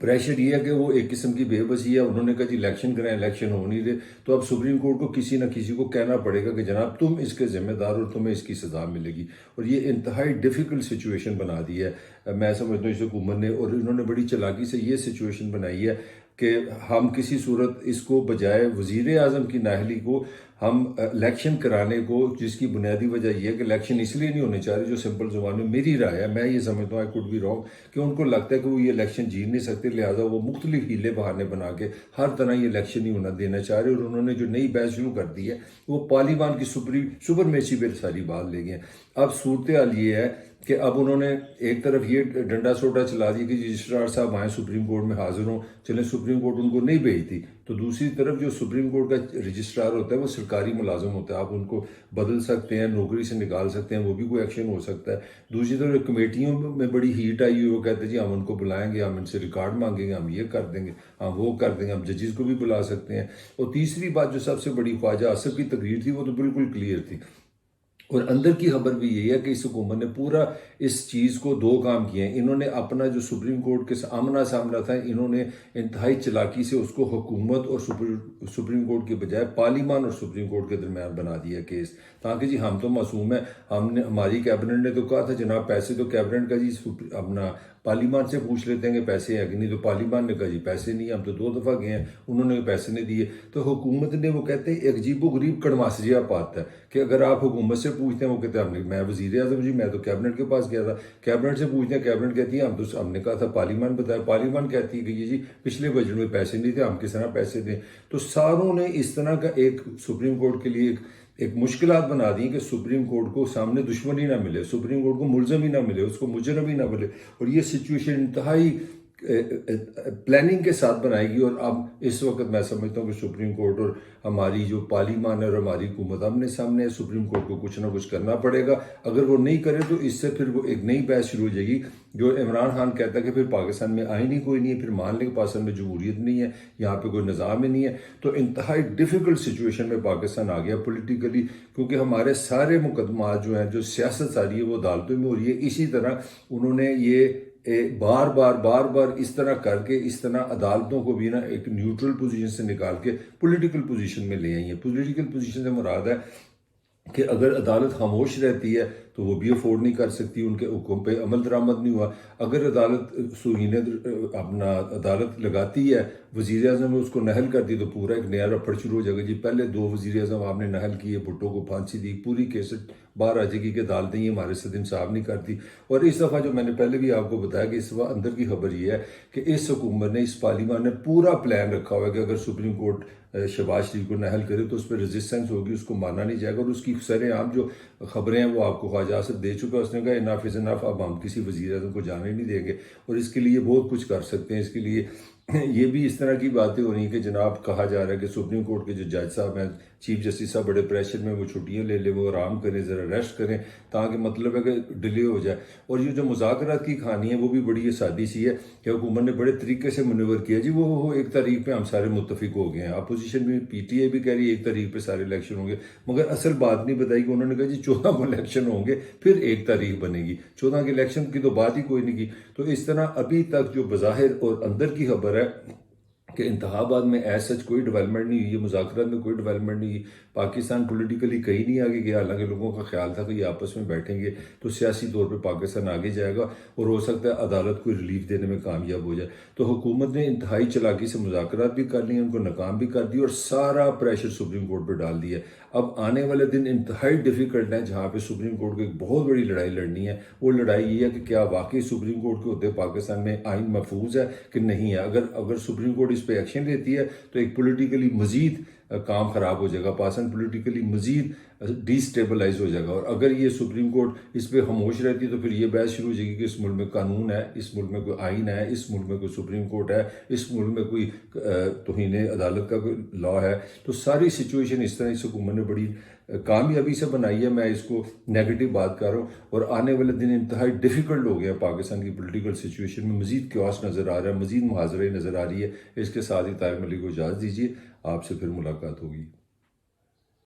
Pressure یہ ہے کہ وہ ایک قسم کی بے بسی ہے. انہوں نے کہا جی الیکشن کریں, الیکشن ہو نہیں رہے, تو اب سپریم کورٹ کو کسی نہ کسی کو کہنا پڑے گا کہ جناب تم اس کے ذمہ دار اور تمہیں اس کی سزا ملے گی. اور یہ انتہائی ڈیفیکلٹ سچویشن بنا دی ہے میں سمجھتا ہوں اس حکومت نے, اور انہوں نے بڑی چالاکی سے یہ سچویشن بنائی ہے کہ ہم کسی صورت اس کو بجائے وزیر اعظم کی نااہلی کو ہم الیکشن کرانے کو, جس کی بنیادی وجہ یہ ہے کہ الیکشن اس لیے نہیں ہونے چاہ رہے, جو سمپل زبان میں میری رائے ہے, میں یہ سمجھتا ہوں, آئی کوڈ بی رانگ, کہ ان کو لگتا ہے کہ وہ یہ الیکشن جیت نہیں سکتے, لہٰذا وہ مختلف ہیلے بہانے بنا کے ہر طرح یہ الیکشن نہیں ہونا دینا چاہ رہے. اور انہوں نے جو نئی بحث شروع کر دی ہے وہ پارلیمان کی سپرمیسی پہ ساری بات لے گئے ہیں. اب صورتحال یہ ہے کہ اب انہوں نے ایک طرف یہ ڈنڈا سوٹا چلا دیا کہ رجسٹرار صاحب آئیں سپریم کورٹ میں حاضر ہوں, چلیں سپریم کورٹ ان کو نہیں بھیجتی, تو دوسری طرف جو سپریم کورٹ کا رجسٹرار ہوتا ہے وہ سرکاری ملازم ہوتا ہے, آپ ان کو بدل سکتے ہیں, نوکری سے نکال سکتے ہیں, وہ بھی کوئی ایکشن ہو سکتا ہے. دوسری طرف کمیٹیوں میں بڑی ہیٹ آئی ہوئی, وہ کہتے ہیں جی ہم ان کو بلائیں گے, ہم ان سے ریکارڈ مانگیں گے, ہم یہ کر دیں گے, ہم وہ کر دیں گے, ہم ججز کو بھی بلا سکتے ہیں. اور تیسری بات جو سب سے بڑی خواجہ آصف کی تقریر تھی وہ تو بالکل کلیئر تھی. اور اندر کی خبر بھی یہی ہے کہ اس حکومت نے پورا اس چیز کو دو کام کیے ہیں. انہوں نے اپنا جو سپریم کورٹ کے آمنا سامنا تھا, انہوں نے انتہائی چلاکی سے اس کو حکومت اور سپریم کورٹ کے بجائے پارلیمان اور سپریم کورٹ کے درمیان بنا دیا کیس, تاکہ جی ہم تو معصوم ہیں, ہماری کیبنٹ نے تو کہا تھا جناب پیسے تو کیبنٹ کا جی اپنا پارلیمان سے پوچھ لیتے ہیں کہ پیسے ہیں کہ نہیں, تو پارلیمان نے کہا جی پیسے نہیں, ہم تو 2 دفعہ گئے ہیں, انہوں نے پیسے نہیں دیے. تو حکومت نے, وہ کہتے ہیں ایک عجیب و غریب کڑماسجیا پات ہے کہ اگر آپ حکومت سے پوچھتے ہیں وہ کہتے ہیں میں وزیر اعظم جی, میں تو کیبنٹ کے پاس گیا تھا, کیبنٹ سے پوچھتے ہیں, کیبنٹ کہتی ہے ہم نے کہا تھا پارلیمان بتایا, پارلیمان کہتی ہے کہ یہ جی پچھلے بجٹ میں پیسے نہیں تھے, ہم کس طرح پیسے دیں. تو ساروں نے اس طرح کا ایک سپریم کورٹ کے لیے ایک مشکلات بنا دی کہ سپریم کورٹ کو سامنے دشمن ہی نہ ملے, سپریم کورٹ کو ملزم ہی نہ ملے, اس کو مجرم ہی نہ ملے. اور یہ سچویشن انتہائی پلاننگ کے ساتھ بنائے گی. اور اب اس وقت میں سمجھتا ہوں کہ سپریم کورٹ اور ہماری جو پارلیمان ہے اور ہماری حکومت آمنے سامنے ہے, سپریم کورٹ کو کچھ نہ کچھ کرنا پڑے گا. اگر وہ نہیں کرے تو اس سے پھر وہ ایک نئی بحث شروع ہو جائے گی, جو عمران خان کہتا ہے کہ پھر پاکستان میں آئین ہی کوئی نہیں ہے, پھر مان لیں کہ پاکستان میں جمہوریت نہیں ہے, یہاں پہ کوئی نظام ہی نہیں ہے. تو انتہائی ڈیفیکلٹ سچویشن میں پاکستان آ گیا پولیٹیکلی, کیونکہ ہمارے سارے مقدمات جو ہیں, جو سیاست ساری ہے وہ عدالتوں میں ہو رہی ہے. اسی طرح انہوں نے یہ بار بار اس طرح کر کے اس طرح عدالتوں کو بھی نا ایک نیوٹرل پوزیشن سے نکال کے پولیٹیکل پوزیشن میں لے آئی ہیں. پولیٹیکل پوزیشن سے مراد ہے کہ اگر عدالت خاموش رہتی ہے تو وہ بھی افورڈ نہیں کر سکتی, ان کے حکم پہ عمل درآمد نہیں ہوا. اگر عدالت اپنا عدالت لگاتی ہے, وزیر اعظم نے اس کو نہل کر دی, تو پورا ایک نیا رپڑ شروع ہو جائے گا. جی پہلے 2 وزیر اعظم آپ نے نہل کیے, بھٹو کو پھانسی دی, پوری کیسٹ باہر آ جائے گی کہ عدالتیں یہ ہمارے سے انصاف نہیں کرتی. اور اس دفعہ جو میں نے پہلے بھی آپ کو بتایا کہ اس دفعہ اندر کی خبر یہ ہے کہ اس حکومت نے, اس پارلیمان نے پورا پلان رکھا ہوا ہے کہ اگر سپریم کورٹ شہباز شریف کو نہل کرے تو اس پہ ریزسٹنس ہوگی, اس کو مانا نہیں جائے گا. اور اس کی سر عام جو خبریں ہیں وہ آپ کو خواجہ آصف دے چکا, اس نے کہا انف از انف, اب ہم کسی وزیر اعظم کو جانے نہیں دیں گے, اور اس کے لیے بہت کچھ کر سکتے ہیں. اس کے لیے یہ بھی اس طرح کی باتیں ہو رہی ہیں کہ جناب کہا جا رہا ہے کہ سپریم کورٹ کے جو جج صاحب ہیں, چیف جسٹس صاحب, بڑے پریشر میں, وہ چھٹیاں لے لیں, وہ آرام کریں, ذرا ریسٹ کریں, تاکہ مطلب ہے کہ ڈیلے ہو جائے. اور یہ جو مذاکرات کی کہانی ہے وہ بھی بڑی سادی سی ہے کہ حکومت نے بڑے طریقے سے منور کیا. جی وہ 1 تاریخ پہ ہم سارے متفق ہو گئے ہیں, اپوزیشن بھی, پی ٹی آئی بھی کہہ رہی ہے 1 تاریخ پہ سارے الیکشن ہوں گے, مگر اصل بات نہیں بتائی کہ انہوں نے کہا جی 14 کو الیکشن ہوں گے, پھر 1 تاریخ بنے گی. 14 کے الیکشن کی تو بات ہی کوئی نہیں کی. تو اس طرح ابھی تک جو بظاہر اور اندر کی خبر ہے کہ انتخابات میں ایسا کوئی ڈیولپمنٹ نہیں ہوئی ہے, مذاکرات میں کوئی ڈیولپمنٹ نہیں ہوئی, پاکستان پولیٹیکلی کہیں نہیں آگے گیا. حالانکہ لوگوں کا خیال تھا کہ یہ آپس میں بیٹھیں گے تو سیاسی طور پہ پاکستان آگے جائے گا اور ہو سکتا ہے عدالت کو ریلیف دینے میں کامیاب ہو جائے. تو حکومت نے انتہائی چلاکی سے مذاکرات بھی کر لی ہیں, ان کو ناکام بھی کر دی, اور سارا پریشر سپریم کورٹ پہ ڈال دیا. اب آنے والے دن انتہائی ڈیفیکلٹ ہیں, جہاں پہ سپریم کورٹ کو ایک بہت بڑی لڑائی لڑنی ہے. وہ لڑائی یہ ہے کہ کیا واقعی سپریم کورٹ کے عہدے پاکستان میں آئین محفوظ ہے کہ نہیں ہے. اگر سپریم کورٹ اس پہ ایکشن لیتی ہے تو ایک پولیٹیکلی مزید کام خراب ہو جائے گا, پاکستان پولیٹیکلی مزید ڈی اسٹیبلائز ہو جائے گا. اور اگر یہ سپریم کورٹ اس پہ خاموش رہتی ہے تو پھر یہ بحث شروع ہو جائے گی کہ اس ملک میں قانون ہے, اس ملک میں کوئی آئین ہے, اس ملک میں کوئی سپریم کورٹ ہے, اس ملک میں کوئی توہین عدالت کا کوئی لا ہے. تو ساری سچویشن اس طرح اس حکومت نے بڑی کامیابی سے بنائی ہے. میں اس کو نیگیٹو بات کر رہا ہوں, اور آنے والے دن انتہائی ڈیفیکلٹ ہو گیا پاکستان کی پولیٹیکل سچویشن میں. مزید کیوس نظر آ رہا ہے, مزید محاذرے نظر آ رہی ہے. اس کے ساتھ ہی طاہر ملک کو اجازت دیجیے, آپ سے پھر ملاقات ہوگی.